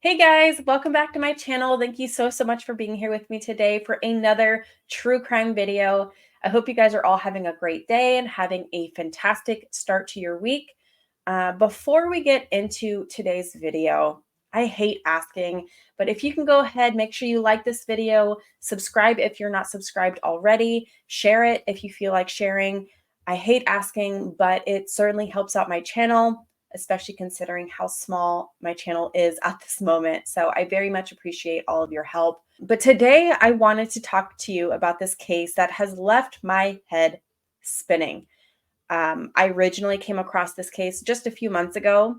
Hey guys, welcome back to my channel. Thank you so much for being here with me today for another true crime video. I hope you guys are all having a great day and having a fantastic start to your week. Before we get into today's video, I hate asking, but if you can go ahead, make sure you like this video, subscribe if you're not subscribed already, share it if you feel like sharing. I hate asking, but it certainly helps out my channel, especially considering how small my channel is at this moment. So I very much appreciate all of your help. But today I wanted to talk to you about this case that has left my head spinning. I originally came across this case just a few months ago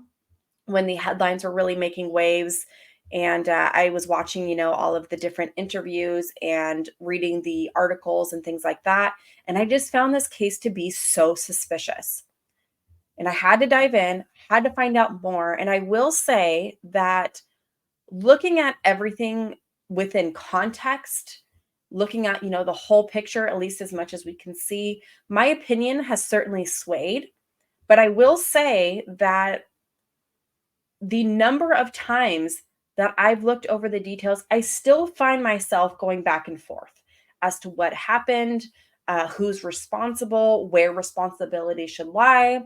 when the headlines were really making waves. And I was watching, all of the different interviews and reading the articles and things like that. And I just found this case to be so suspicious. And I had to dive in, had to find out more. And I will say that looking at everything within context, looking at, the whole picture, at least as much as we can see, my opinion has certainly swayed. But I will say that the number of times that I've looked over the details, I still find myself going back and forth as to what happened, who's responsible, where responsibility should lie.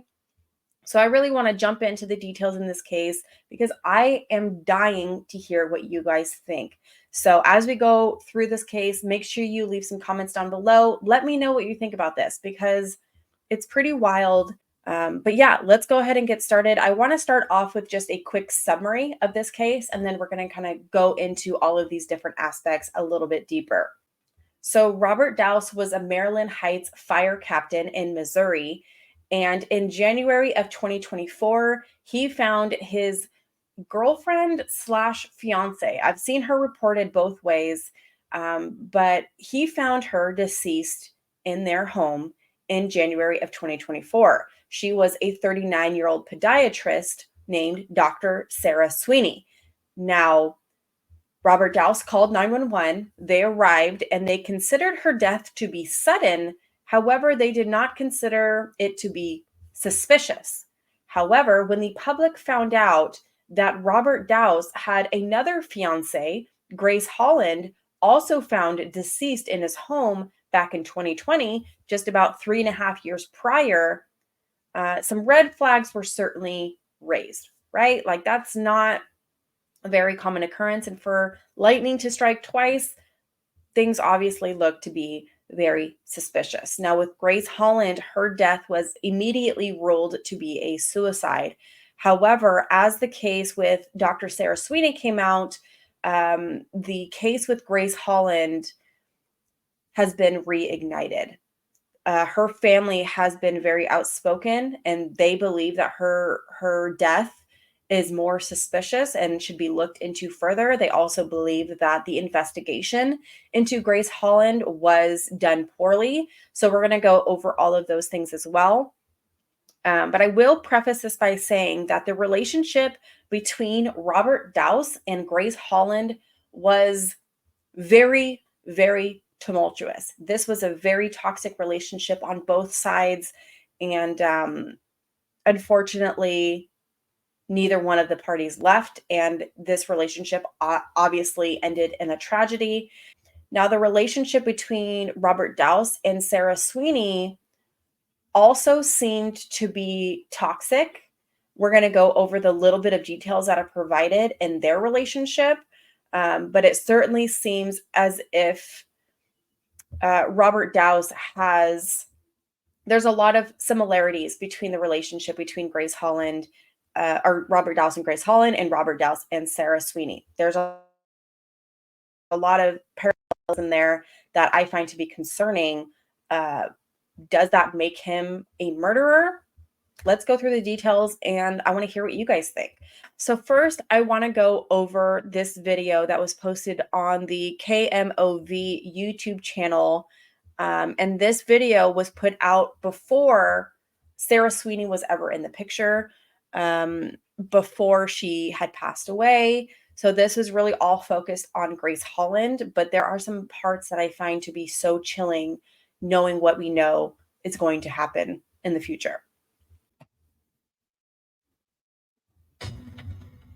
So I really want to jump into the details in this case because I am dying to hear what you guys think. So as we go through this case, make sure you leave some comments down below. Let me know what you think about this because it's pretty wild. But yeah, let's go ahead and get started. I want to start off with just a quick summary of this case, and then we're going to kind of go into all of these different aspects a little bit deeper. So Robert Daus was a Maryland Heights fire captain in Missouri. And in January of 2024, he found his girlfriend slash fiance. I've seen her reported both ways, but he found her deceased in their home in January of 2024. She was a 39-year-old podiatrist named Dr. Sarah Sweeney. Now, Robert Daus called 911. They arrived and they considered her death to be sudden. However, they did not consider it to be suspicious. However, when the public found out that Robert Daus had another fiancée, Grace Holland, also found deceased in his home back in 2020, just about 3.5 years prior, some red flags were certainly raised, right? Like that's not a very common occurrence. And for lightning to strike twice, things obviously look to be very suspicious. Now, with Grace Holland, her death was immediately ruled to be a suicide. However, as the case with Dr. Sarah Sweeney came out, the case with Grace Holland has been reignited. Her family has been very outspoken, and they believe that her death is more suspicious and should be looked into further. They also believe that the investigation into Grace Holland was done poorly. So we're going to go over all of those things as well. But I will preface this by saying that the relationship between Robert Daus and Grace Holland was very, very tumultuous. This was a very toxic relationship on both sides. And unfortunately, neither one of the parties left, and this relationship obviously ended in a tragedy. Now, the relationship between Robert Daus and Sarah Sweeney also seemed to be toxic. We're going to go over the little bit of details that are provided in their relationship, but it certainly seems as if Robert Daus there's a lot of similarities between the relationship between Grace Holland or Robert Daus and Grace Holland and Robert Daus and Sarah Sweeney. There's a lot of parallels in there that I find to be concerning. Does that make him a murderer? Let's go through the details, and I want to hear what you guys think. So first, I want to go over this video that was posted on the KMOV YouTube channel. And this video was put out before Sarah Sweeney was ever in the picture. before she had passed away. So this was really all focused on Grace Holland, but there are some parts that I find to be so chilling, knowing what we know is going to happen in the future.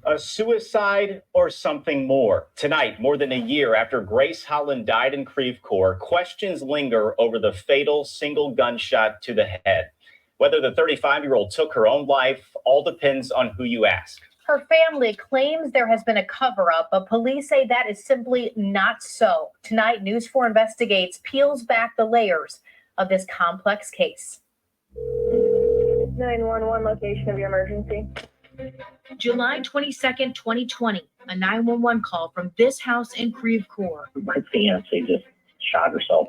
A suicide or something more? Tonight, more than a year after Grace Holland died in Creve Coeur, questions linger over the fatal single gunshot to the head. Whether the 35-year-old took her own life all depends on who you ask. Her family claims there has been a cover-up, but police say that is simply not so. Tonight, News 4 Investigates peels back the layers of this complex case. 911, location of your emergency. July 22nd, 2020, a 911 call from this house in Creve Coeur. My fiancé just shot herself.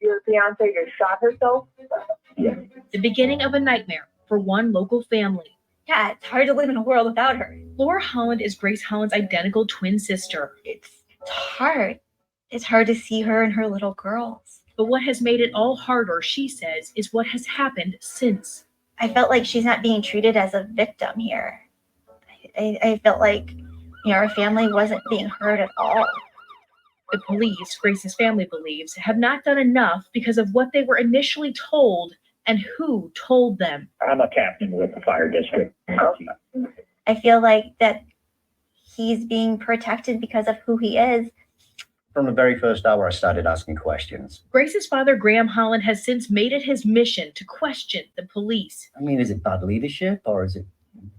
Your fiance just shot herself? Yeah. The beginning of a nightmare for one local family. Yeah, it's hard to live in a world without her. Laura Holland is Grace Holland's identical twin sister. It's hard. It's hard to see her and her little girls. But what has made it all harder, she says, is what has happened since. I felt like she's not being treated as a victim here. I felt like, our family wasn't being heard at all. The police, Grace's family believes, have not done enough because of what they were initially told and who told them. I'm a captain with the fire district. I feel like that he's being protected because of who he is. From the very first hour, I started asking questions. Grace's father, Graham Holland, has since made it his mission to question the police. I mean, is it bad leadership, or is it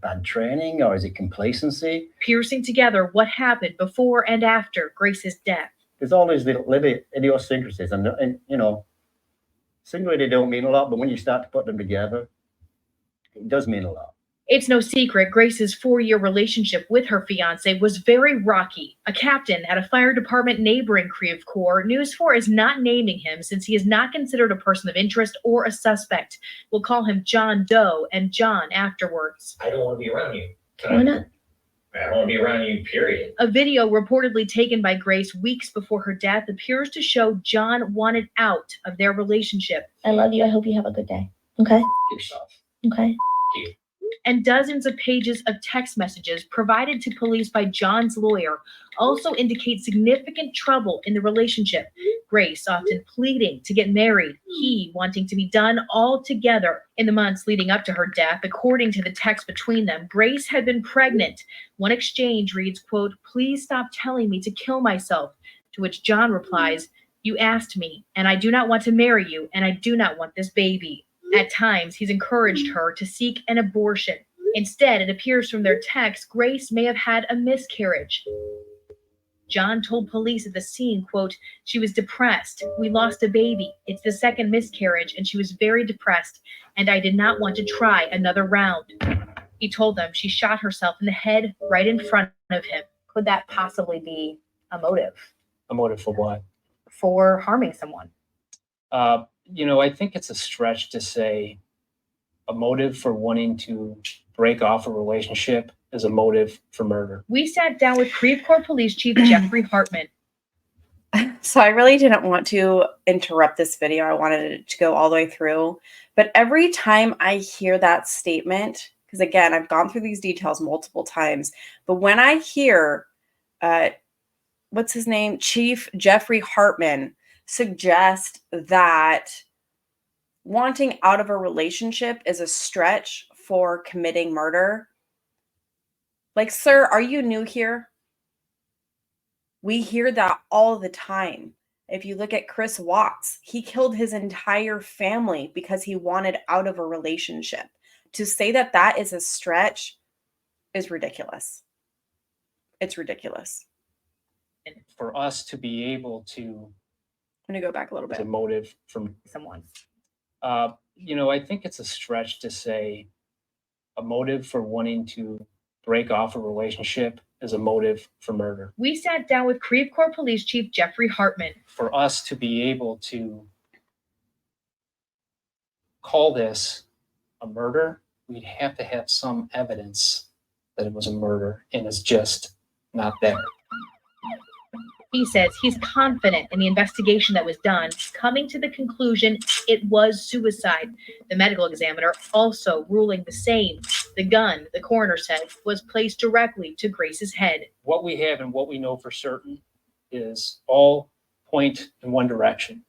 bad training, or is it complacency? Piercing together what happened before and after Grace's death. There's all these little idiosyncrasies, and singly they don't mean a lot, but when you start to put them together, it does mean a lot. It's no secret Grace's 4-year relationship with her fiancé was very rocky. A captain at a fire department neighboring Creve Coeur, News 4 is not naming him since he is not considered a person of interest or a suspect. We'll call him John Doe and John afterwards. I don't want to be around you. Why not? I don't want to be around you, period. A video reportedly taken by Grace weeks before her death appears to show John wanted out of their relationship. I love you. I hope you have a good day. Okay? Yourself. Okay. And dozens of pages of text messages provided to police by John's lawyer also indicate significant trouble in the relationship. Grace often pleading to get married, he wanting to be done all together. In the months leading up to her death, according to the text between them, Grace had been pregnant. One exchange reads, quote, "Please stop telling me to kill myself," to which John replies, "You asked me, and I do not want to marry you, and I do not want this baby." At times, he's encouraged her to seek an abortion. Instead, it appears from their text, Grace may have had a miscarriage. John told police at the scene, quote, "She was depressed. We lost a baby. It's the second miscarriage, and she was very depressed, and I did not want to try another round." He told them she shot herself in the head right in front of him. Could that possibly be a motive? A motive for what? For harming someone? I think it's a stretch to say a motive for wanting to break off a relationship is a motive for murder. We sat down with Creve Coeur Police Chief Jeffrey Hartman. So I really didn't want to interrupt this video. I wanted it to go all the way through. But every time I hear that statement, because again, I've gone through these details multiple times, but when I hear, what's his name? Chief Jeffrey Hartman suggest that wanting out of a relationship is a stretch for committing murder. Like, sir, are you new here? We hear that all the time. If you look at Chris Watts, he killed his entire family because he wanted out of a relationship. To say that that is a stretch is ridiculous. It's ridiculous. And for us to be able to, I'm going to go back a little it's bit. a motive from Someone. I think it's a stretch to say a motive for wanting to break off a relationship is a motive for murder. We sat down with Creve Coeur Police Chief Jeffrey Hartman. For us to be able to call this a murder, we'd have to have some evidence that it was a murder, and it's just not there. He says he's confident in the investigation that was done, coming to the conclusion it was suicide. The medical examiner also ruling the same. The gun, the coroner said, was placed directly to Grace's head. What we have and what we know for certain is all point in one direction,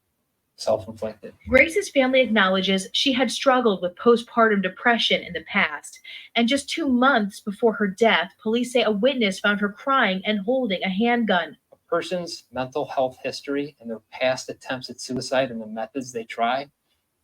self-inflicted. Grace's family acknowledges she had struggled with postpartum depression in the past, and just 2 months before her death, police say a witness found her crying and holding a handgun. A person's mental health history and their past attempts at suicide and the methods they try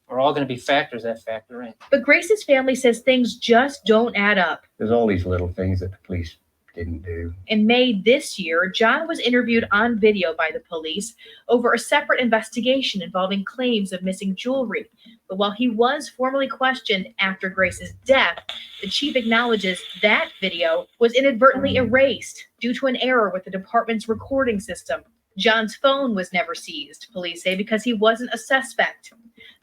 are all going to be factors that factor in. But Grace's family says things just don't add up. There's all these little things that the police didn't do. In May this year, John was interviewed on video by the police over a separate investigation involving claims of missing jewelry. But while he was formally questioned after Grace's death, the chief acknowledges that video was inadvertently erased due to an error with the department's recording system. John's phone was never seized, police say, because he wasn't a suspect.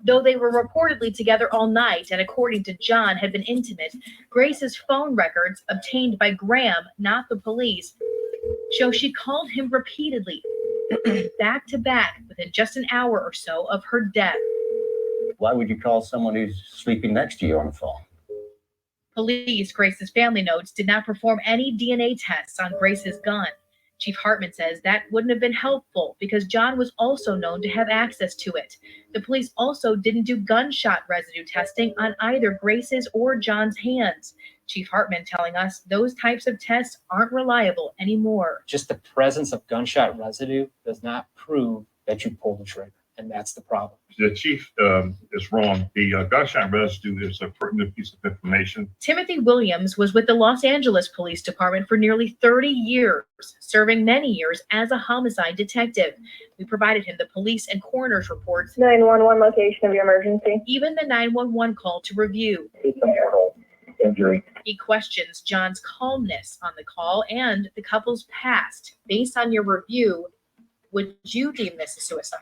Though they were reportedly together all night and, according to John, had been intimate, Grace's phone records, obtained by Graham, not the police, show she called him repeatedly, back to back, within just an hour or so of her death. Why would you call someone who's sleeping next to you on the phone? Police, Grace's family notes, did not perform any DNA tests on Grace's gun. Chief Hartman says that wouldn't have been helpful because John was also known to have access to it. The police also didn't do gunshot residue testing on either Grace's or John's hands. Chief Hartman telling us those types of tests aren't reliable anymore. Just the presence of gunshot residue does not prove that you pulled the trigger, and that's the problem. The chief is wrong. The gunshot residue is a pertinent piece of information. Timothy Williams was with the Los Angeles Police Department for nearly 30 years, serving many years as a homicide detective. We provided him the police and coroner's reports, 911 location of your emergency. even the 911 call to review. It's a mortal injury. He questions John's calmness on the call and the couple's past. Based on your review, would you deem this a suicide?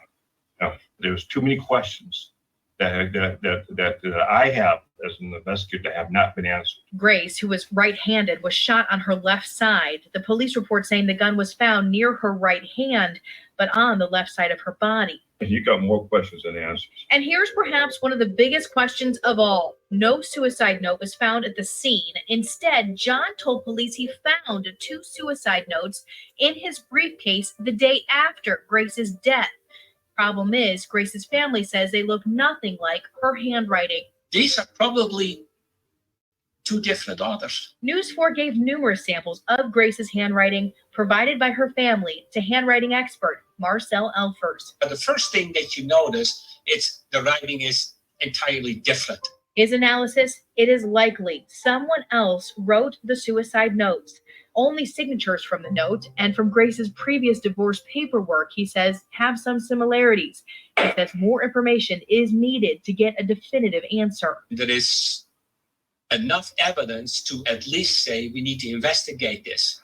Now, there's too many questions that I have as an investigator that have not been answered. Grace, who was right-handed, was shot on her left side. The police report saying the gun was found near her right hand, but on the left side of her body. And you got more questions than answers. And here's perhaps one of the biggest questions of all. No suicide note was found at the scene. Instead, John told police he found 2 suicide notes in his briefcase the day after Grace's death. Problem is, Grace's family says they look nothing like her handwriting. These are probably 2 different authors. News 4 gave numerous samples of Grace's handwriting provided by her family to handwriting expert Marcel Elfers. But the first thing that you notice is the writing is entirely different. His analysis, it is likely someone else wrote the suicide notes. Only signatures from the note and from Grace's previous divorce paperwork, he says, have some similarities. He says more information is needed to get a definitive answer. There is enough evidence to at least say we need to investigate this.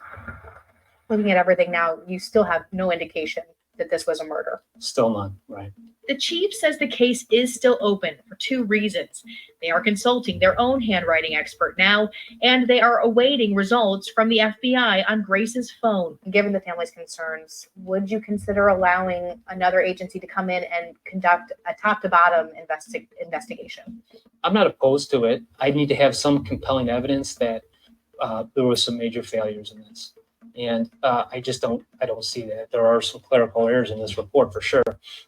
Looking at everything now, you still have no indication that this was a murder. Still none, right? The chief says the case is still open for 2 reasons. They are consulting their own handwriting expert now, and they are awaiting results from the FBI on Grace's phone. Given the family's concerns, would you consider allowing another agency to come in and conduct a top-to-bottom investigation? I'm not opposed to it. I need to have some compelling evidence that there was some major failures in this. And I don't see that. There are some clerical errors in this report for sure,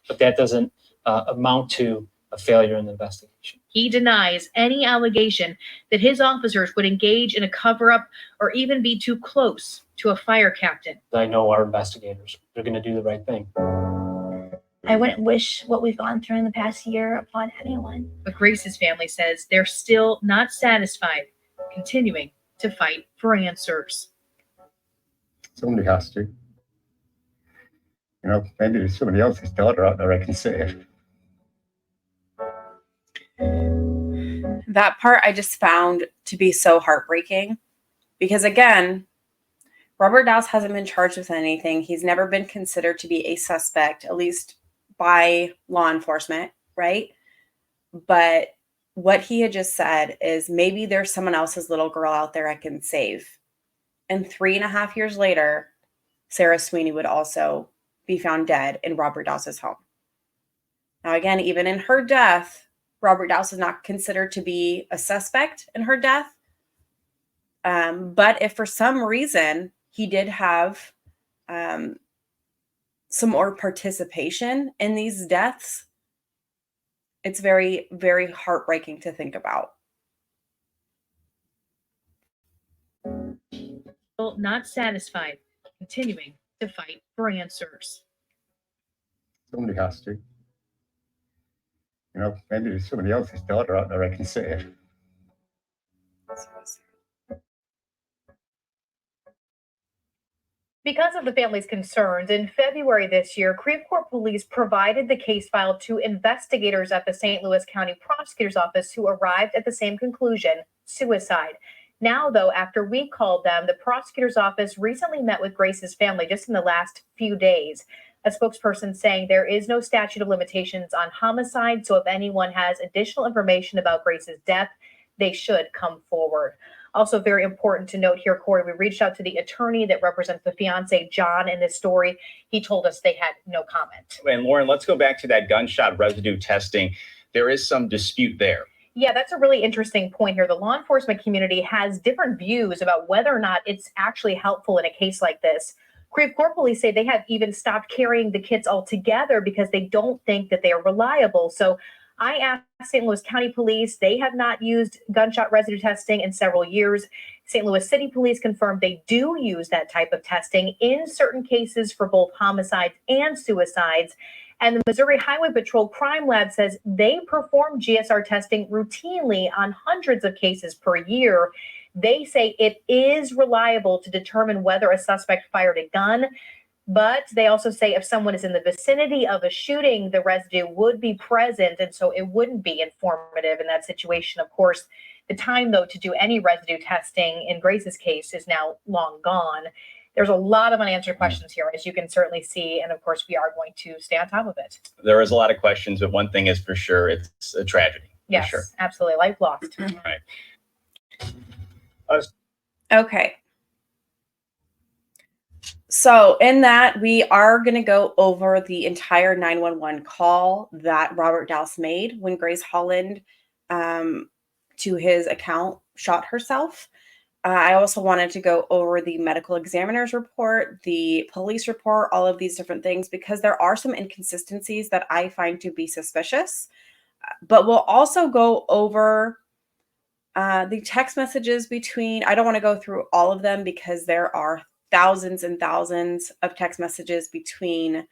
but that doesn't amount to a failure in the investigation. He denies any allegation that his officers would engage in a cover-up or even be too close to a fire captain. I know our investigators, they're going to do the right thing. I wouldn't wish what we've gone through in the past year upon anyone. But Grace's family says they're still not satisfied, continuing to fight for answers. Somebody has to. Maybe there's somebody else's daughter out there I can save. That part I just found to be so heartbreaking because, again, Robert Daus hasn't been charged with anything. He's never been considered to be a suspect, at least by law enforcement, right? But what he had just said is maybe there's someone else's little girl out there I can save. And 3.5 years later, Sarah Sweeney would also be found dead in Robert Daus's home. Now, again, even in her death, Robert Daus is not considered to be a suspect in her death, But if for some reason he did have some more participation in these deaths, it's very, very heartbreaking to think about. Not satisfied, continuing to fight for answers. Somebody has to. You know, maybe there's somebody else's daughter out there I can save. Because of the family's concerns, in February this year, Creve Coeur Police provided the case file to investigators at the St. Louis County Prosecutor's Office, who arrived at the same conclusion: suicide. Now, though, after we called them, the prosecutor's office recently met with Grace's family just in the last few days. A spokesperson saying there is no statute of limitations on homicide, so if anyone has additional information about Grace's death, they should come forward. Also very important to note here, Corey, we reached out to the attorney that represents the fiancé, John, in this story. He told us they had no comment. And Lauren, let's go back to that gunshot residue testing. There is some dispute there. Yeah, that's a really interesting point here. The law enforcement community has different views about whether or not it's actually helpful in a case like this. Creve Coeur Police say they have even stopped carrying the kits altogether because they don't think that they are reliable. So I asked St. Louis County Police. They have not used gunshot residue testing in several years. St. Louis City Police confirmed they do use that type of testing in certain cases for both homicides and suicides. And the Missouri Highway Patrol Crime Lab says they perform GSR testing routinely on hundreds of cases per year. They say it is reliable to determine whether a suspect fired a gun. But they also say if someone is in the vicinity of a shooting, the residue would be present, and so it wouldn't be informative in that situation. Of course, the time, though, to do any residue testing in Grace's case is now long gone. There's a lot of unanswered questions here, as you can certainly see, and of course, we are going to stay on top of it. There is a lot of questions, but one thing is for sure, it's a tragedy. Yes, for sure. Absolutely. Life lost. Right. Okay. So in that, we are going to go over the entire 911 call that Robert Daus made when Grace Holland, to his account, shot herself. I also wanted to go over the medical examiner's report, the police report, all of these different things, because there are some inconsistencies that I find to be suspicious. But we'll also go over the text messages between, I don't want to go through all of them because there are thousands and thousands of text messages between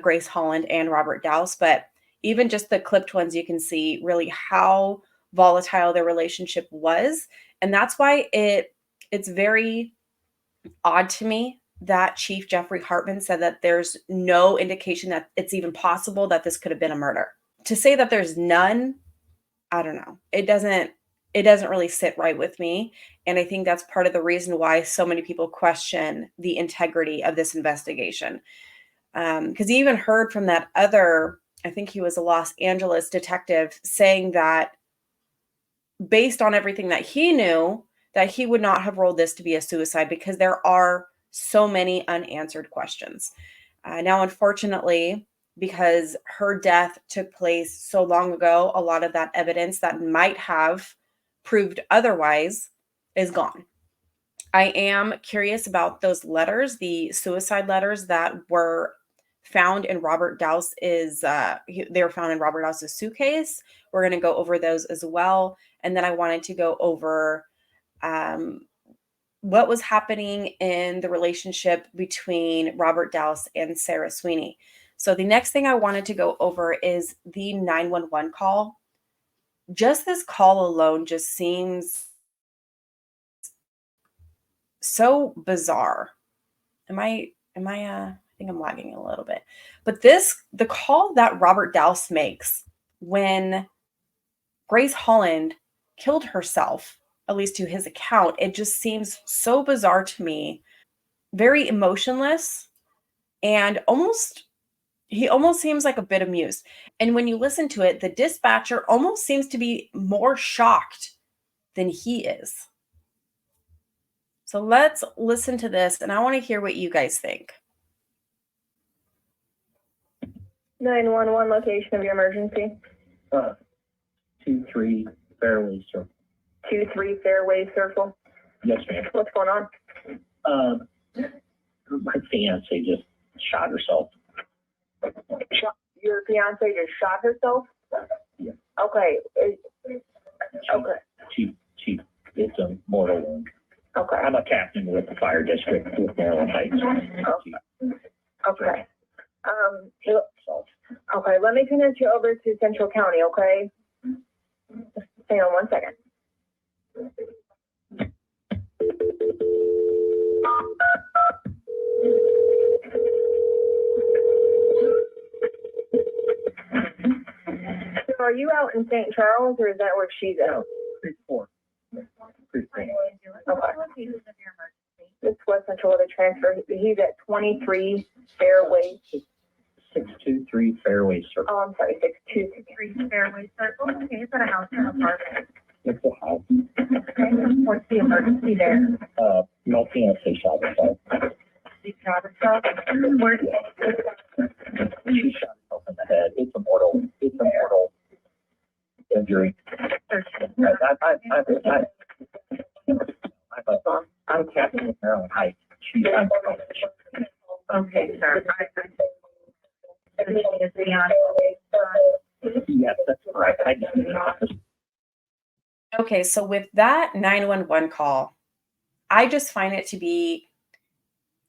Grace Holland and Robert Daus, but even just the clipped ones, you can see really how volatile their relationship was. And that's why it's very odd to me that Chief Jeffrey Hartman said that there's no indication that it's even possible that this could have been a murder. To say that there's none, I don't know. It doesn't really sit right with me. And I think that's part of the reason why so many people question the integrity of this investigation. Because you even heard from that other, I think he was a Los Angeles detective, saying that based on everything that he knew, that he would not have rolled this to be a suicide because there are so many unanswered questions. Now, unfortunately, because her death took place so long ago, a lot of that evidence that might have proved otherwise is gone. I am curious about those letters, the suicide letters that were found in Robert Daus's, they were found in Robert Daus's suitcase. We're going to go over those as well. And then I wanted to go over what was happening in the relationship between Robert Daus and Sarah Sweeney. So the next thing I wanted to go over is the 911 call. Just this call alone just seems so bizarre. I think I'm lagging a little bit. But the call that Robert Daus makes when Grace Holland killed herself, at least to his account, it just seems so bizarre to me, very emotionless, and he almost seems like a bit amused. And when you listen to it, the dispatcher almost seems to be more shocked than he is. So let's listen to this, and I want to hear what you guys think. 911, location of your emergency. 23 Fairway Circle. 23 Fairway Circle. Yes, ma'am. What's going on? My fiance just shot herself. Your fiance just shot herself? Yeah. Okay. Okay. She it's a mortal wound. Okay. I'm a captain with the fire district with Maryland Heights. Okay. Okay, let me connect you over to Central County, okay? Just hang on 1 second. So are you out in St. Charles, or is that where she's at? Creek 4. Creek 4. Okay. This West Central with a transfer. He's at 23 Fairway. 623 Fairway Circle. Oh, I'm sorry, 623 Fairway Circle. Okay, is that a house or an apartment? It's a house. Okay, what's the emergency there? My fiance shot herself. She shot herself? Where? She shot herself in the head. It's a mortal injury. I'm captain with Maryland Heights. Okay, sir. Yes, that's correct. Okay, so with that 911 call, I just find it to be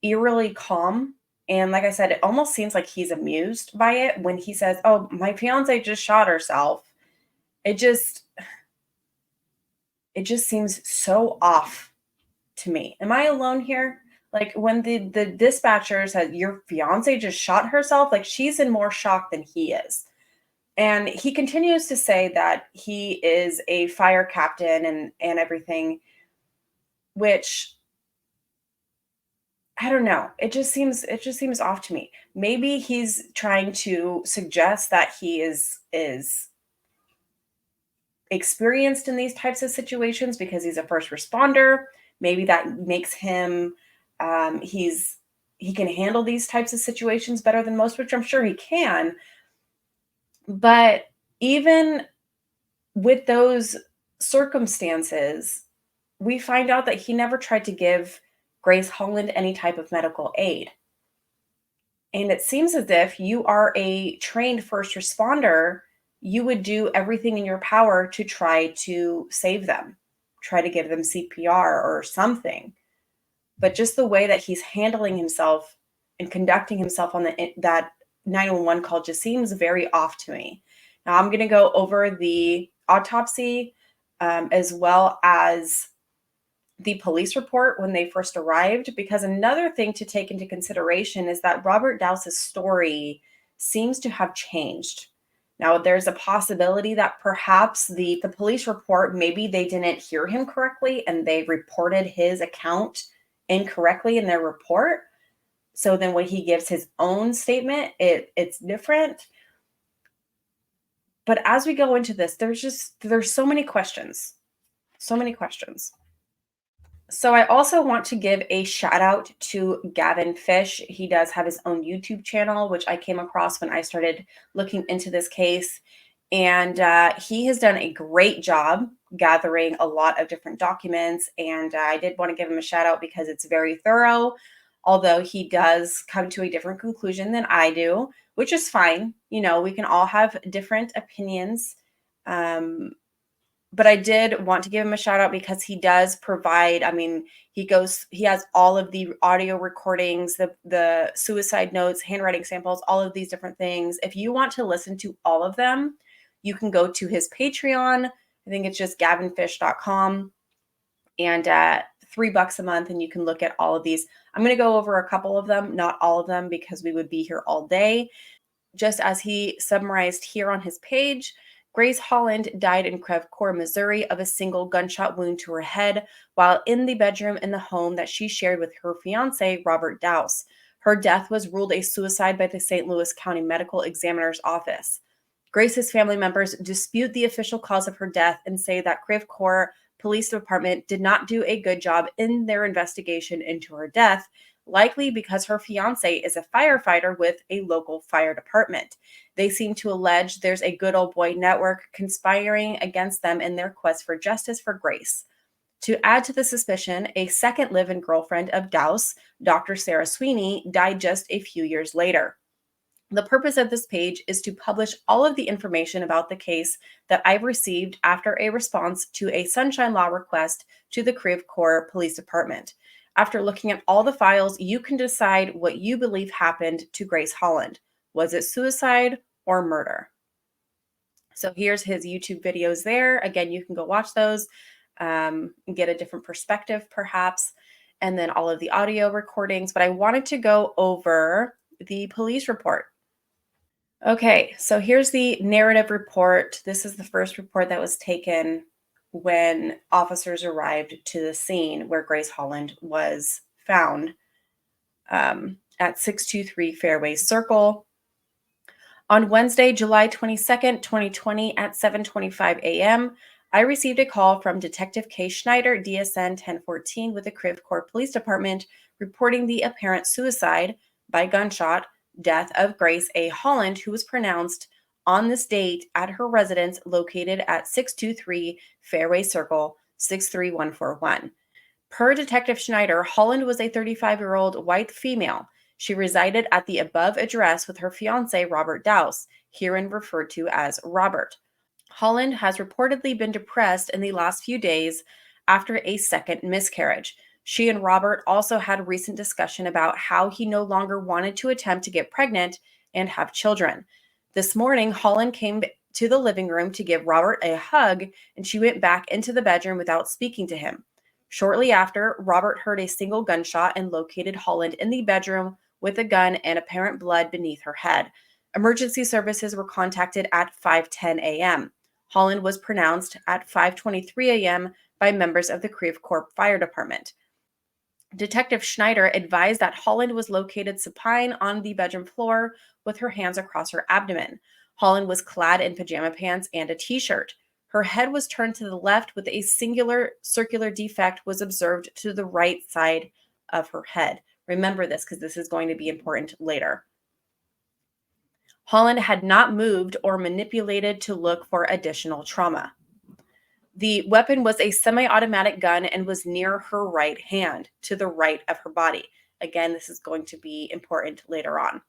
eerily calm. And like I said, it almost seems like he's amused by it when he says, "Oh, my fiance just shot herself." It just seems so off to me. Am I alone here? Like when the dispatcher said, "Your fiance just shot herself," like she's in more shock than he is. And he continues to say that he is a fire captain and everything, which I don't know. It just seems off to me. Maybe he's trying to suggest that he is experienced in these types of situations because he's a first responder. Maybe that makes him he can handle these types of situations better than most, which I'm sure he can. But even with those circumstances, we find out that he never tried to give Grace Holland any type of medical aid. And it seems as if you are a trained first responder, you would do everything in your power to try to save them, try to give them CPR or something. But just the way that he's handling himself and conducting himself on that 911 call just seems very off to me. Now I'm going to go over the autopsy as well as the police report when they first arrived, because another thing to take into consideration is that Robert Daus's story seems to have changed. Now, there's a possibility that perhaps the police report, maybe they didn't hear him correctly and they reported his account incorrectly in their report. So then when he gives his own statement, it's different. But as we go into this, there's so many questions. So many questions. So I also want to give a shout out to Gavin Fish. He does have his own YouTube channel, which I came across when I started looking into this case. And he has done a great job gathering a lot of different documents. And I did want to give him a shout out because it's very thorough, although he does come to a different conclusion than I do, which is fine. You know, we can all have different opinions. But I did want to give him a shout out because he does provide, I mean, he has all of the audio recordings, the suicide notes, handwriting samples, all of these different things. If you want to listen to all of them, you can go to his Patreon. I think it's just gavinfish.com, and $3 a month, and you can look at all of these. I'm going to go over a couple of them, not all of them, because we would be here all day. Just as he summarized here on his page, Grace Holland died in Crevecoeur, Missouri of a single gunshot wound to her head while in the bedroom in the home that she shared with her fiancé, Robert Daus. Her death was ruled a suicide by the St. Louis County Medical Examiner's Office. Grace's family members dispute the official cause of her death and say that Crevecoeur Police Department did not do a good job in their investigation into her death, likely because her fiancé is a firefighter with a local fire department. They seem to allege there's a good old boy network conspiring against them in their quest for justice for Grace. To add to the suspicion, a second live-in girlfriend of Daus, Dr. Sarah Sweeney, died just a few years later. The purpose of this page is to publish all of the information about the case that I've received after a response to a Sunshine Law request to the Creve Coeur Police Department. After looking at all the files, you can decide what you believe happened to Grace Holland. Was it suicide or murder? So here's his YouTube videos there. Again, you can go watch those and get a different perspective perhaps, and then all of the audio recordings. But I wanted to go over the police report. Okay, so here's the narrative report. This is the first report that was taken when officers arrived to the scene where Grace Holland was found at 623 Fairway Circle. On Wednesday, July 22nd, 2020 at 7:25 a.m., I received a call from Detective K. Schneider, DSN 1014 with the Creve Coeur Police Department, reporting the apparent suicide by gunshot death of Grace A. Holland, who was pronounced on this date at her residence located at 623 Fairway Circle, 63141. Per Detective Schneider, Holland was a 35-year-old white female. She resided at the above address with her fiancé, Robert Daus, herein referred to as Robert. Holland has reportedly been depressed in the last few days after a second miscarriage. She and Robert also had a recent discussion about how he no longer wanted to attempt to get pregnant and have children. This morning, Holland came to the living room to give Robert a hug, and she went back into the bedroom without speaking to him. Shortly after, Robert heard a single gunshot and located Holland in the bedroom with a gun and apparent blood beneath her head. Emergency services were contacted at 5:10 a.m. Holland was pronounced at 5:23 a.m. by members of the Creve Coeur Fire Department. Detective Schneider advised that Holland was located supine on the bedroom floor with her hands across her abdomen. Holland was clad in pajama pants and a t-shirt. Her head was turned to the left with a singular circular defect was observed to the right side of her head. Remember this because this is going to be important later. Holland had not moved or manipulated to look for additional trauma. The weapon was a semi-automatic gun and was near her right hand, to the right of her body. Again, this is going to be important later on.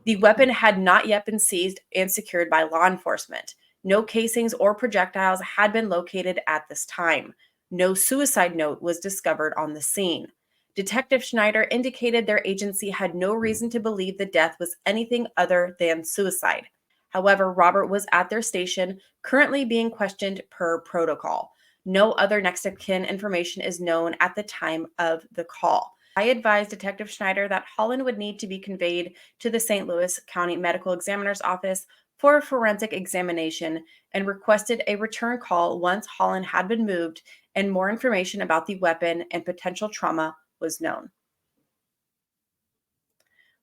The weapon had not yet been seized and secured by law enforcement. No casings or projectiles had been located at this time. No suicide note was discovered on the scene. Detective Schneider indicated their agency had no reason to believe the death was anything other than suicide. However, Robert was at their station, currently being questioned per protocol. No other next of kin information is known at the time of the call. I advised Detective Schneider that Holland would need to be conveyed to the St. Louis County Medical Examiner's Office for a forensic examination and requested a return call once Holland had been moved and more information about the weapon and potential trauma was known.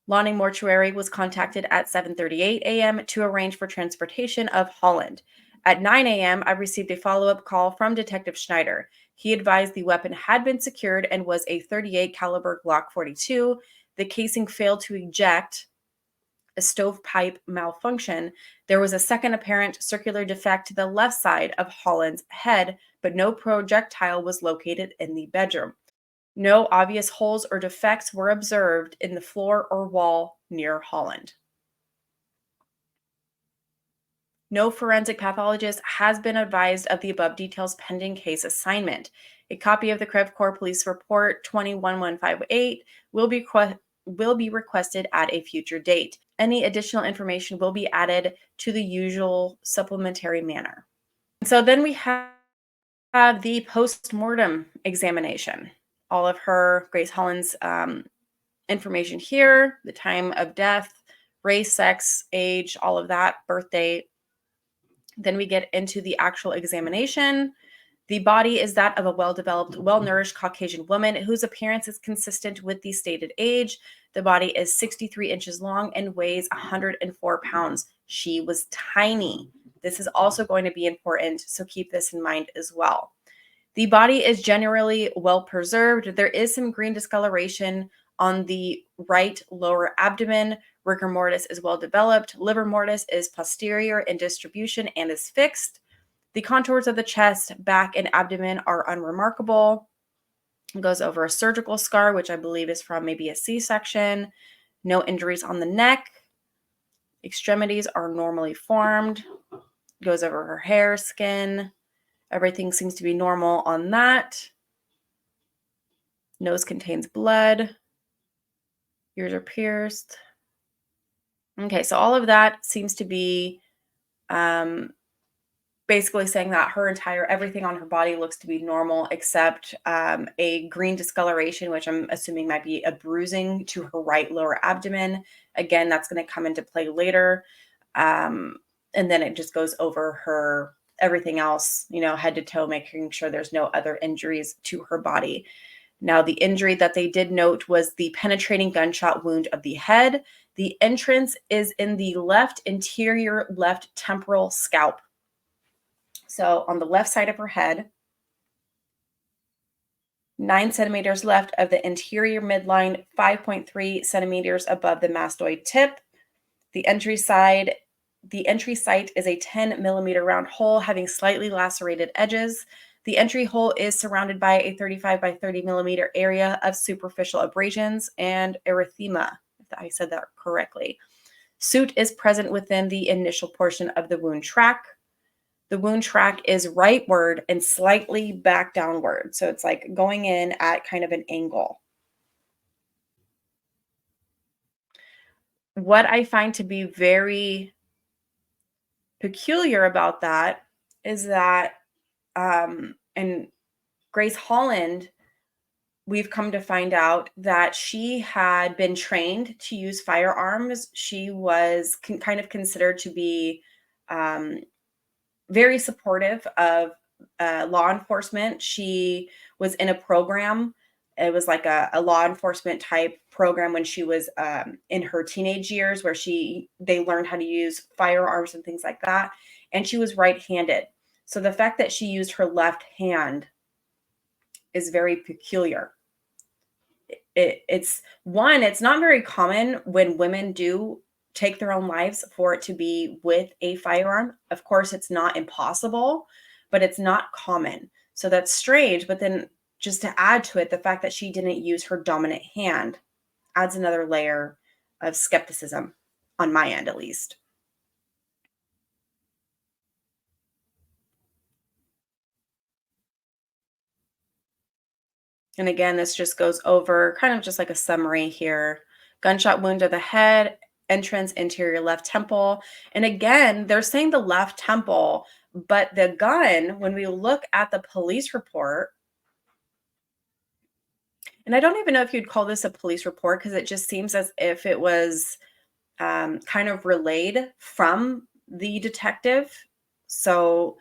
Lonnie Mortuary was contacted at 7:38 a.m. to arrange for transportation of Holland. At 9 a.m., I received a follow-up call from Detective Schneider. He advised the weapon had been secured and was a .38 caliber Glock 42. The casing failed to eject, a stovepipe malfunction. There was a second apparent circular defect to the left side of Holland's head, but no projectile was located in the bedroom. No obvious holes or defects were observed in the floor or wall near Holland. No forensic pathologist has been advised of the above details pending case assignment. A copy of the Creve Coeur Police Report 21158 will be requested at a future date. Any additional information will be added to the usual supplementary manner. So then we have the postmortem examination. All of her, Grace Holland's information here, the time of death, race, sex, age, all of that, birthday. Then we get into the actual examination. The body is that of a well-developed, well-nourished Caucasian woman whose appearance is consistent with the stated age. The body is 63 inches long and weighs 104 pounds. She was tiny. This is also going to be important, so keep this in mind as well. The body is generally well preserved. There is some green discoloration on the right lower abdomen. Rigor mortis is well developed. Liver mortis is posterior in distribution and is fixed. The contours of the chest, back, and abdomen are unremarkable. It goes over a surgical scar, which I believe is from maybe a C-section. No injuries on the neck. Extremities are normally formed. Goes over her hair, skin. Everything seems to be normal on that. Nose contains blood. Ears are pierced. Okay, so all of that seems to be basically saying that everything on her body looks to be normal except a green discoloration, which I'm assuming might be a bruising to her right lower abdomen. Again, that's going to come into play later. And then it just goes over her everything else, head to toe, making sure there's no other injuries to her body. Now, the injury that they did note was the penetrating gunshot wound of the head. The entrance is in the left interior left temporal scalp. So on the left side of her head, 9 centimeters left of the interior midline, 5.3 centimeters above the mastoid tip. The entry site is a 10 millimeter round hole having slightly lacerated edges. The entry hole is surrounded by a 35 by 30 millimeter area of superficial abrasions and erythema, if I said that correctly. Soot is present within the initial portion of the wound track. The wound track is rightward and slightly back downward. So it's like going in at kind of an angle. What I find to be very peculiar about that is that, and Grace Holland, we've come to find out that she had been trained to use firearms. She was kind of considered to be very supportive of law enforcement. She was in a program. It was like a law enforcement type program when she was in her teenage years, where they learned how to use firearms and things like that. And she was right-handed. So the fact that she used her left hand is very peculiar. It's not very common when women do take their own lives for it to be with a firearm. Of course, it's not impossible, but it's not common. So that's strange. But then just to add to it, the fact that she didn't use her dominant hand adds another layer of skepticism on my end, at least. And again, this just goes over kind of just like a summary here. Gunshot wound to the head, entrance interior left temple. And again, they're saying the left temple, but the gun, when we look at the police report, and I don't even know if you'd call this a police report, because it just seems as if it was kind of relayed from the detective. So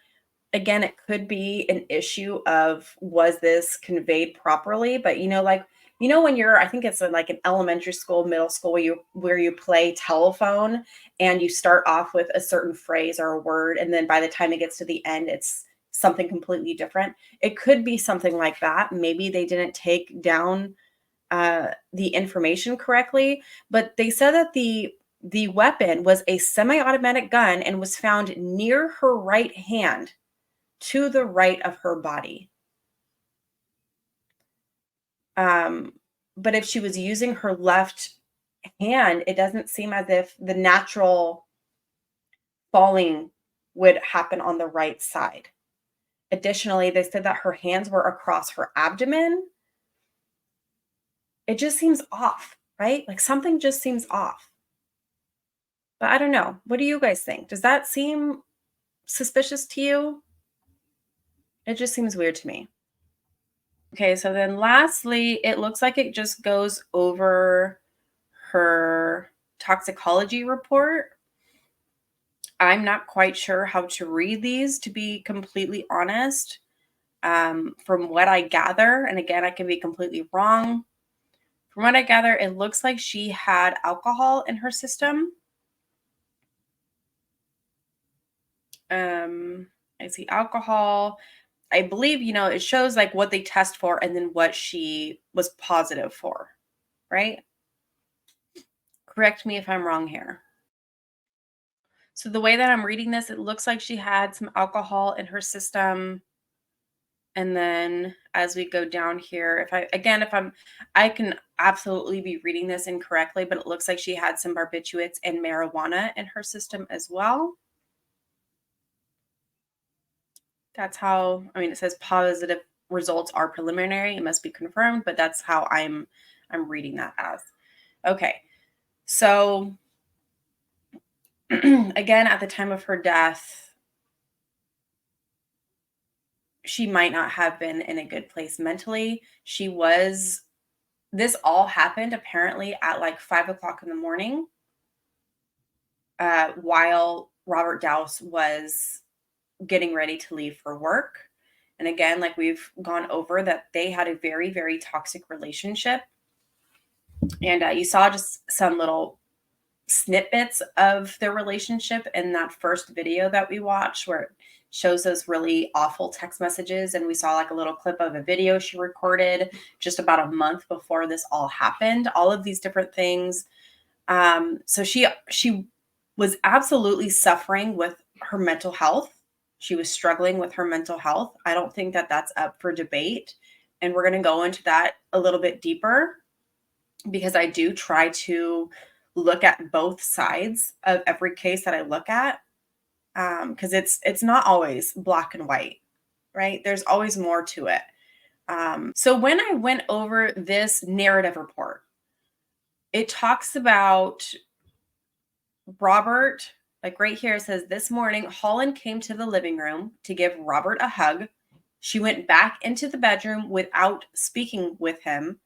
again, it could be an issue of, was this conveyed properly? But when you're, I think it's like an elementary school, middle school, where you play telephone and you start off with a certain phrase or a word, and then by the time it gets to the end, it's something completely different. It could be something like that. Maybe they didn't take down the information correctly, but they said that the weapon was a semi-automatic gun and was found near her right hand, to the right of her body. But if she was using her left hand, it doesn't seem as if the natural falling would happen on the right side. Additionally, they said that her hands were across her abdomen. It just seems off, right? Like something just seems off. But I don't know. What do you guys think? Does that seem suspicious to you? It just seems weird to me. Okay, so then lastly, it looks like it just goes over her toxicology report. I'm not quite sure how to read these, to be completely honest. From what I gather, and again, I can be completely wrong. From what I gather, it looks like she had alcohol in her system. I see alcohol. I believe, it shows like what they test for and then what she was positive for, right? Correct me if I'm wrong here. So the way that I'm reading this, it looks like she had some alcohol in her system. And then as we go down here, I can absolutely be reading this incorrectly, but it looks like she had some barbiturates and marijuana in her system as well. That's how, I mean, it says positive results are preliminary. It must be confirmed, but that's how I'm reading that as. Okay. So again, at the time of her death, she might not have been in a good place mentally. This all happened apparently at like 5 o'clock in the morning, while Robert Daus was getting ready to leave for work. And again, like we've gone over, that they had a very, very toxic relationship. And you saw just some little snippets of their relationship in that first video that we watched, where it shows those really awful text messages. And we saw like a little clip of a video she recorded just about a month before this all happened, all of these different things. So she was absolutely suffering with her mental health. She was struggling with her mental health. I don't think that that's up for debate. And we're going to go into that a little bit deeper, because I do try to look at both sides of every case that I look at. Because it's not always black and white, right? There's always more to it. So when I went over this narrative report, it talks about Robert, like right here, it says, this morning, Holland came to the living room to give Robert a hug. She went back into the bedroom without speaking with him.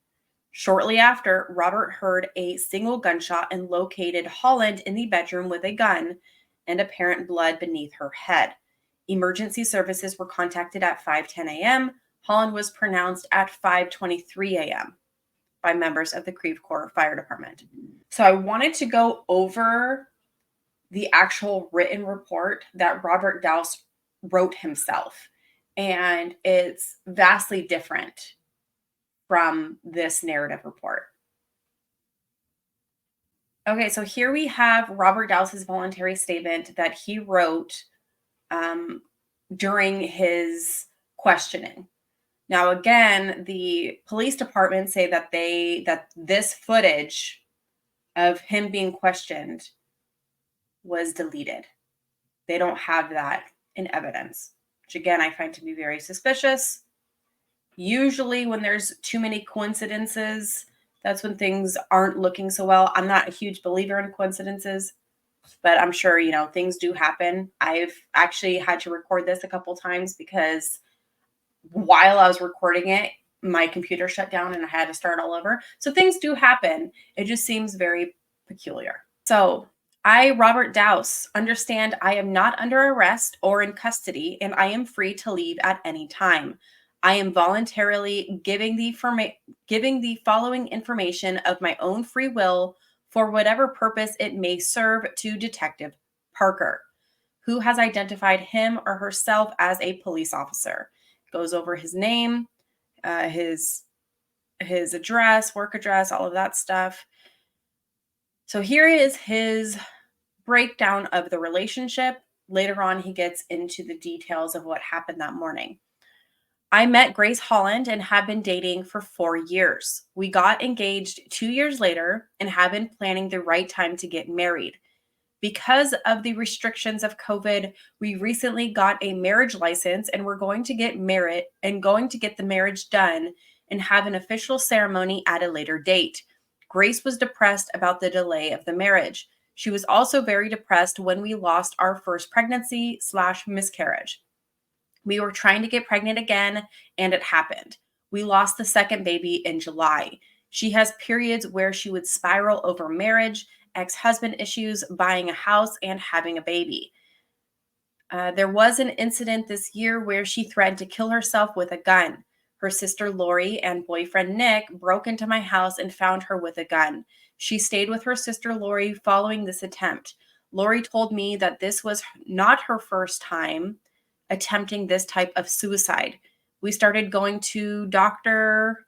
Shortly after, Robert heard a single gunshot and located Holland in the bedroom with a gun and apparent blood beneath her head. Emergency services were contacted at 5:10 a.m. Holland was pronounced at 5:23 a.m. by members of the Creve Coeur Fire Department. So I wanted to go over the actual written report that Robert Daus wrote himself. And it's vastly different from this narrative report. Okay, so here we have Robert Daus's voluntary statement that he wrote during his questioning. Now, again, the police department say that this footage of him being questioned was deleted. They don't have that in evidence, which again, I find to be very suspicious. Usually when there's too many coincidences, that's when things aren't looking so well. I'm not a huge believer in coincidences, but I'm sure, things do happen. I've actually had to record this a couple times because while I was recording it, my computer shut down and I had to start all over. So things do happen. It just seems very peculiar. So I, Robert Daus, understand I am not under arrest or in custody, and I am free to leave at any time. I am voluntarily giving the following information of my own free will for whatever purpose it may serve to Detective Parker, who has identified him or herself as a police officer. Goes over his name, his address, work address, all of that stuff. So here is his breakdown of the relationship. Later on, he gets into the details of what happened that morning. I met Grace Holland and have been dating for 4 years. We got engaged 2 years later and have been planning the right time to get married. Because of the restrictions of COVID, we recently got a marriage license and we're going to get married and going to get the marriage done and have an official ceremony at a later date. Grace was depressed about the delay of the marriage. She was also very depressed when we lost our first pregnancy/miscarriage. We were trying to get pregnant again, and it happened. We lost the second baby in July. She has periods where she would spiral over marriage, ex-husband issues, buying a house, and having a baby. There was an incident this year where she threatened to kill herself with a gun. Her sister Lori and boyfriend Nick broke into my house and found her with a gun. She stayed with her sister Lori following this attempt. Lori told me that this was not her first time attempting this type of suicide. We started going to Dr.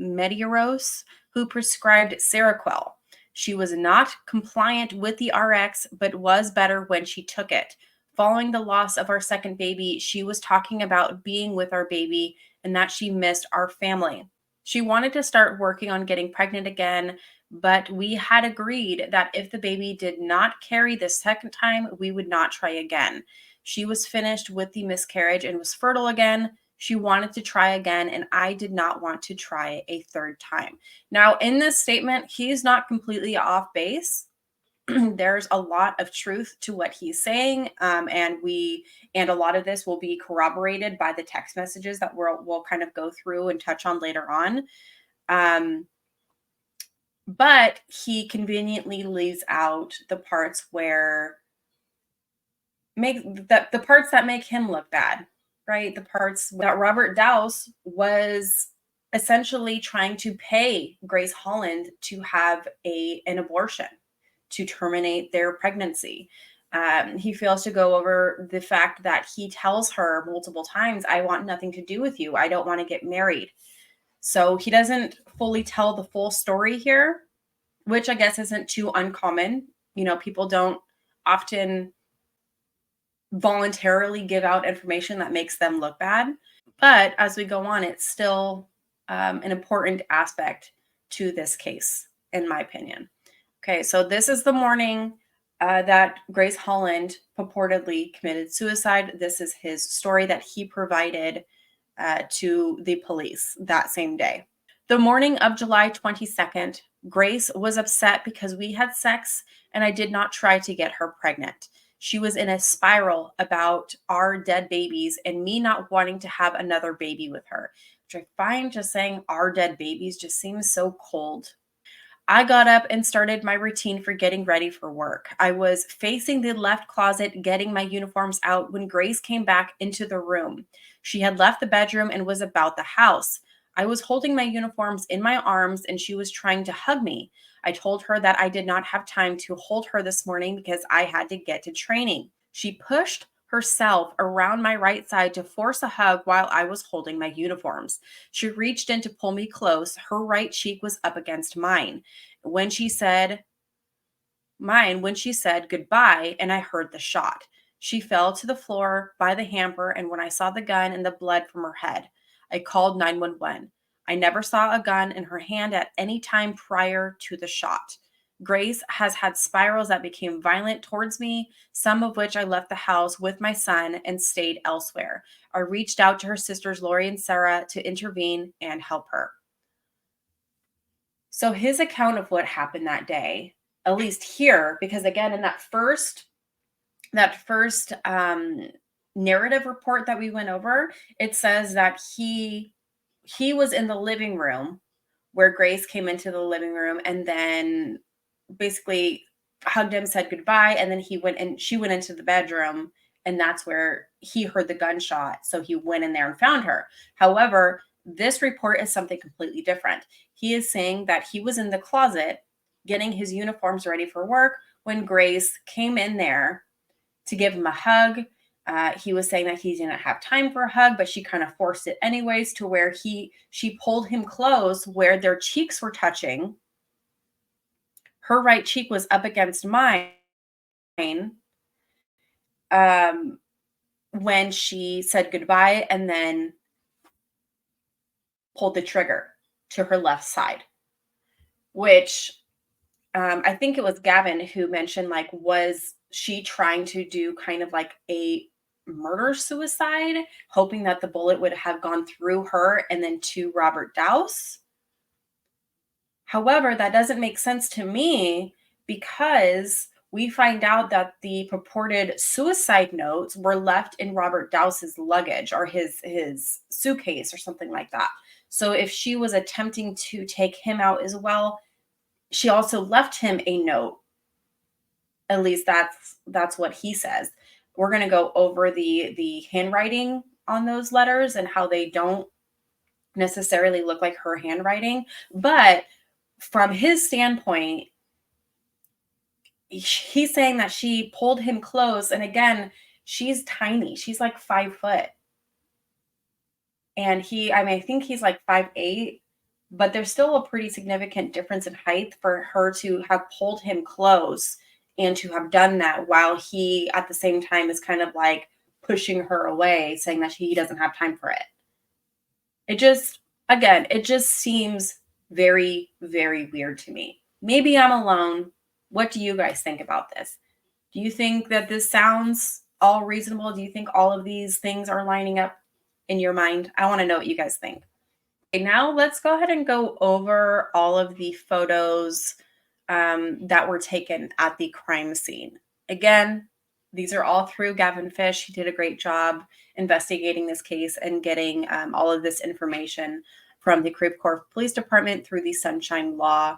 Medeiros, who prescribed Seroquel. She was not compliant with the RX, but was better when she took it. Following the loss of our second baby, she was talking about being with our baby and that she missed our family. She wanted to start working on getting pregnant again, but we had agreed that if the baby did not carry the second time, we would not try again. She was finished with the miscarriage and was fertile again. She wanted to try again, and I did not want to try a third time. Now, in this statement, he's not completely off base. There's a lot of truth to what he's saying, and a lot of this will be corroborated by the text messages that we'll kind of go through and touch on later on. But he conveniently leaves out the parts where the parts that make him look bad, right? The parts that Robert Daus was essentially trying to pay Grace Holland to have an abortion, to terminate their pregnancy. He fails to go over the fact that he tells her multiple times, I want nothing to do with you. I don't want to get married. So he doesn't fully tell the full story here, which I guess isn't too uncommon. You know, people don't often voluntarily give out information that makes them look bad. But as we go on, it's still an important aspect to this case, in my opinion. Okay, so this is the morning that Grace Holland purportedly committed suicide. This is his story that he provided to the police that same day. The morning of July 22nd, Grace was upset because we had sex and I did not try to get her pregnant. She was in a spiral about our dead babies and me not wanting to have another baby with her, which I find just saying our dead babies just seems so cold. I got up and started my routine for getting ready for work. I was facing the left closet, getting my uniforms out when Grace came back into the room. She had left the bedroom and was about the house. I was holding my uniforms in my arms and she was trying to hug me. I told her that I did not have time to hold her this morning because I had to get to training. She pushed herself around my right side to force a hug while I was holding my uniforms. She reached in to pull me close. Her right cheek was up against mine. When she said goodbye, and I heard the shot. She fell to the floor by the hamper, and when I saw the gun and the blood from her head, I called 911. I never saw a gun in her hand at any time prior to the shot. Grace has had spirals that became violent towards me, some of which I left the house with my son and stayed elsewhere. I reached out to her sisters, Lori and Sarah, to intervene and help her. So his account of what happened that day, at least here, because again, in that first narrative report that we went over, it says that he was in the living room where Grace came into the living room and then basically hugged him, said goodbye, and then she went into the bedroom, and that's where he heard the gunshot. So he went in there and found her. However, this report is something completely different. He is saying that he was in the closet getting his uniforms ready for work when Grace came in there to give him a hug. He was saying that he didn't have time for a hug, but she kind of forced it anyways, to where she pulled him close where their cheeks were touching. Her right cheek was up against mine when she said goodbye and then pulled the trigger to her left side, which I think it was Gavin who mentioned, like, was she trying to do kind of like a murder suicide, hoping that the bullet would have gone through her and then to Robert Daus? However, that doesn't make sense to me because we find out that the purported suicide notes were left in Robert Daus's luggage or his suitcase or something like that. So if she was attempting to take him out as well, she also left him a note. At least that's what he says. We're going to go over the handwriting on those letters and how they don't necessarily look like her handwriting. But from his standpoint, he's saying that she pulled him close. And again, she's tiny. She's like 5 foot. And I think he's like 5'8". but there's still a pretty significant difference in height for her to have pulled him close and to have done that while he at the same time is kind of like pushing her away, saying that he doesn't have time for it. It just, again, it just seems very, very weird to me. Maybe I'm alone. What do you guys think about this? Do you think that this sounds all reasonable? Do you think all of these things are lining up in your mind? I want to know what you guys think. Okay, now let's go ahead and go over all of the photos that were taken at the crime scene. Again, these are all through Gavin Fish. He did a great job investigating this case and getting all of this information from the Creve Coeur Police Department through the Sunshine Law.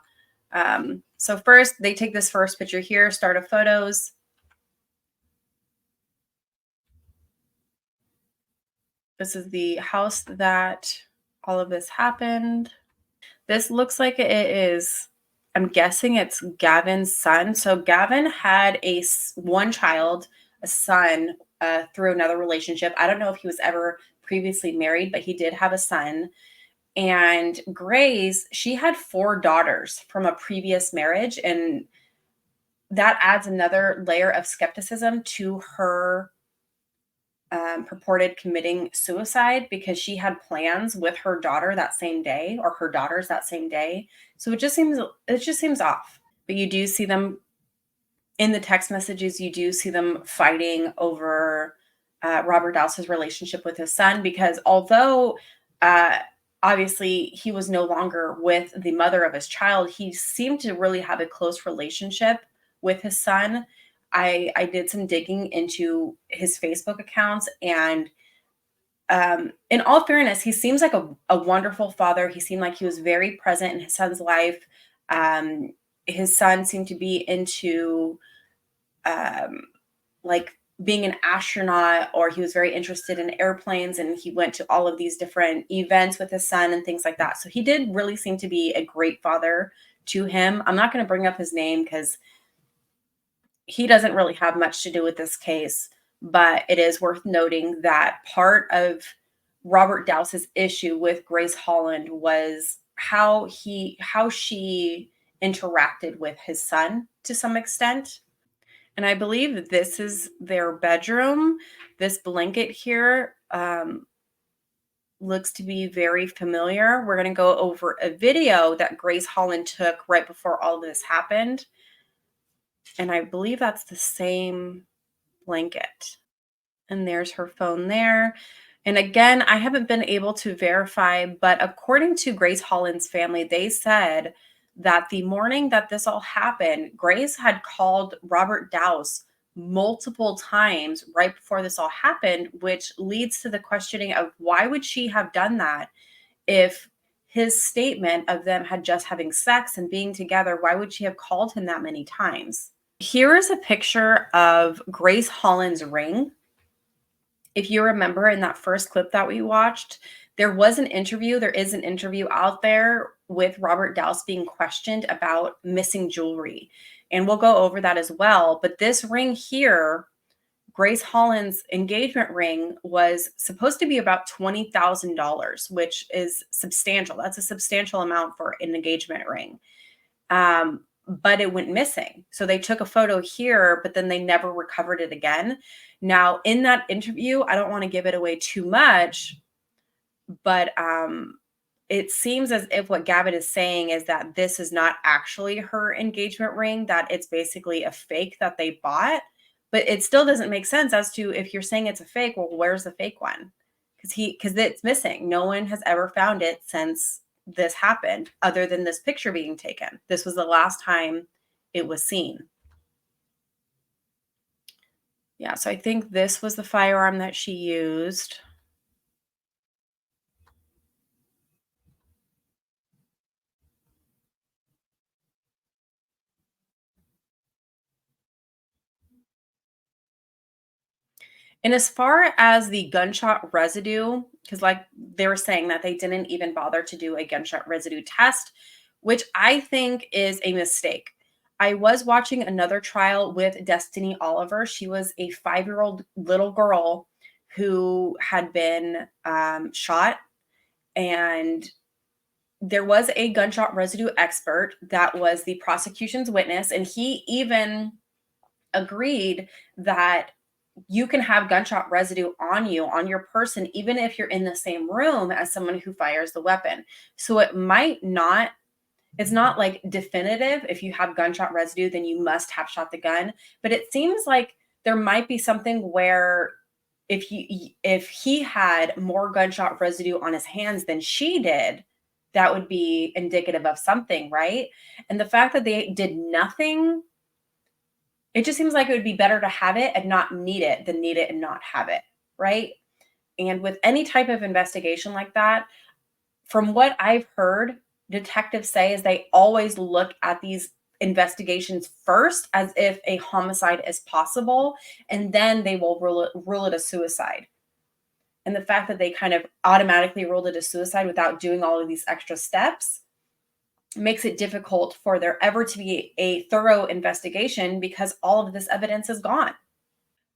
So first, they take this first picture here, start of photos. This is the house that all of this happened. This looks like it is, I'm guessing it's Gavin's son. So Gavin had one child, a son, through another relationship. I don't know if he was ever previously married, but he did have a son. And Grace, she had 4 daughters from a previous marriage. And that adds another layer of skepticism to her purported committing suicide, because she had plans with her daughter that same day, or her daughters that same day. So it just seems off. But you do see them in the text messages. You do see them fighting over Robert Daus's relationship with his son, because although obviously he was no longer with the mother of his child, he seemed to really have a close relationship with his son. I did some digging into his Facebook accounts, and in all fairness, he seems like a wonderful father. He seemed like he was very present in his son's life. His son seemed to be into like being an astronaut, or he was very interested in airplanes, and he went to all of these different events with his son and things like that. So he did really seem to be a great father to him. I'm not going to bring up his name because he doesn't really have much to do with this case, but it is worth noting that part of Robert Daus's issue with Grace Holland was how she interacted with his son to some extent. And I believe that this is their bedroom. This blanket here looks to be very familiar. We're going to go over a video that Grace Holland took right before all this happened. And I believe that's the same blanket. And there's her phone there. And again, I haven't been able to verify, but according to Grace Holland's family, they said that the morning that this all happened, Grace had called Robert Daus multiple times right before this all happened, which leads to the questioning of why would she have done that if his statement of them had just having sex and being together, why would she have called him that many times? Here is a picture of Grace Holland's ring. If you remember in that first clip that we watched, there was an interview. There is an interview out there with Robert Daus being questioned about missing jewelry. And we'll go over that as well. But this ring here, Grace Holland's engagement ring, was supposed to be about $20,000, which is substantial. That's a substantial amount for an engagement ring. But it went missing. So they took a photo here, but then they never recovered it again. Now, in that interview, I don't want to give it away too much, but it seems as if what Gavin is saying is that this is not actually her engagement ring, that it's basically a fake that they bought. But it still doesn't make sense as to, if you're saying it's a fake, well, where's the fake one? Because it's missing. No one has ever found it since this happened, other than this picture being taken. This was the last time it was seen. Yeah, so I think this was the firearm that she used. And as far as the gunshot residue, because like they were saying that they didn't even bother to do a gunshot residue test, which I think is a mistake. I was watching another trial with Destiny Oliver. She was a 5-year-old little girl who had been shot, and there was a gunshot residue expert that was the prosecution's witness, and he even agreed that you can have gunshot residue on you, on your person, even if you're in the same room as someone who fires the weapon. So it might not, it's not like definitive. If you have gunshot residue, then you must have shot the gun. But it seems like there might be something where if he had more gunshot residue on his hands than she did, that would be indicative of something, right? And the fact that they did nothing, it just seems like it would be better to have it and not need it than need it and not have it, right? And with any type of investigation like that, from what I've heard detectives say, is they always look at these investigations first as if a homicide is possible, and then they will rule it a suicide. And the fact that they kind of automatically ruled it a suicide without doing all of these extra steps makes it difficult for there ever to be a thorough investigation because all of this evidence is gone.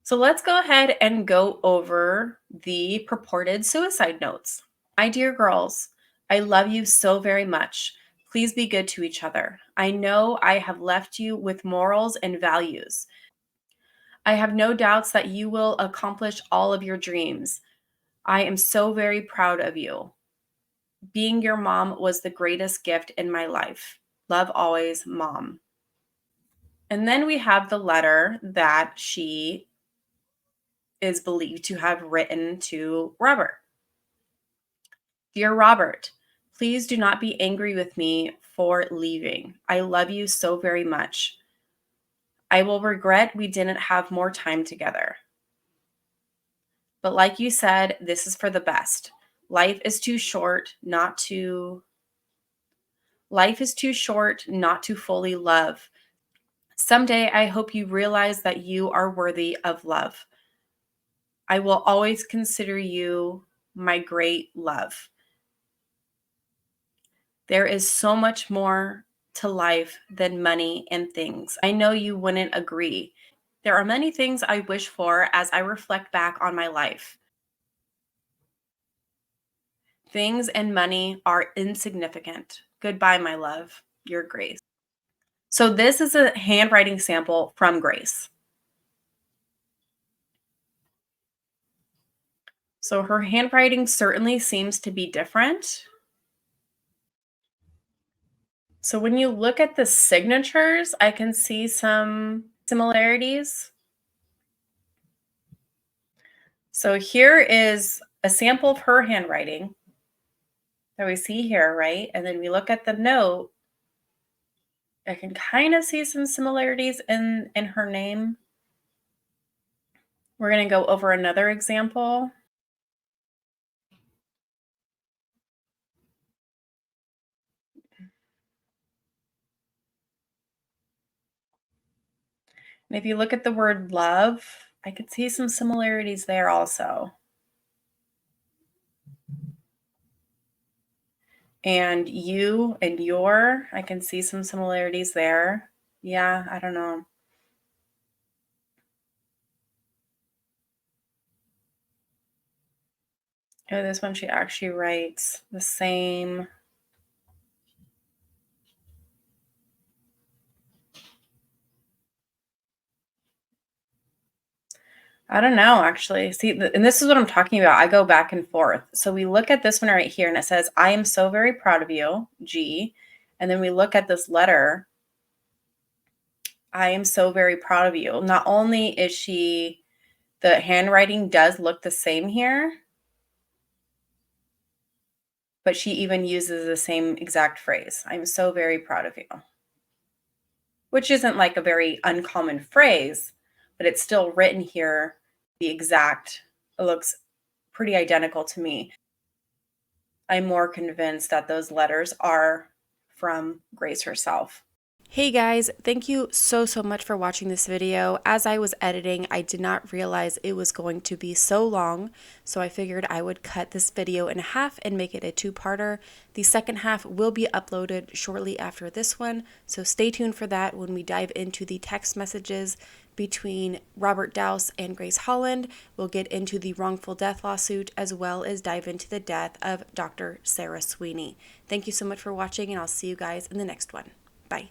So let's go ahead and go over the purported suicide notes. My dear girls, I love you so very much. Please be good to each other. I know I have left you with morals and values. I have no doubts that you will accomplish all of your dreams. I am so very proud of you. Being your mom was the greatest gift in my life. Love always, Mom. And then we have the letter that she is believed to have written to Robert. Dear Robert, please do not be angry with me for leaving. I love you so very much. I will regret we didn't have more time together. But like you said, this is for the best. Life is too short not to fully love. Someday I hope you realize that you are worthy of love. I will always consider you my great love. There is so much more to life than money and things. I know you wouldn't agree. There are many things I wish for as I reflect back on my life. Things and money are insignificant. Goodbye, my love. Your Grace. So this is a handwriting sample from Grace. So her handwriting certainly seems to be different. So when you look at the signatures, I can see some similarities. So here is a sample of her handwriting that we see here, right? And then we look at the note. I can kind of see some similarities in her name. We're going to go over another example. And if you look at the word love, I could see some similarities there also. And you and your, I can see some similarities there. Yeah, I don't know. Oh, this one she actually writes the same. I don't know, actually. See, and this is what I'm talking about. I go back and forth. So we look at this one right here, and it says, I am so very proud of you, G. And then we look at this letter. I am so very proud of you. Not only is she, the handwriting does look the same here, but she even uses the same exact phrase. I'm so very proud of you. Which isn't like a very uncommon phrase, but it's still written here the exact, it looks pretty identical to me. I'm more convinced that those letters are from Grace herself. Hey guys, thank you so much for watching this video. As I was editing, I did not realize it was going to be so long, so I figured I would cut this video in half and make it a two-parter. The second half will be uploaded shortly after this one, so stay tuned for that when we dive into the text messages between Robert Daus and Grace Holland. We'll get into the wrongful death lawsuit as well as dive into the death of Dr. Sarah Sweeney. Thank you so much for watching, and I'll see you guys in the next one. Bye.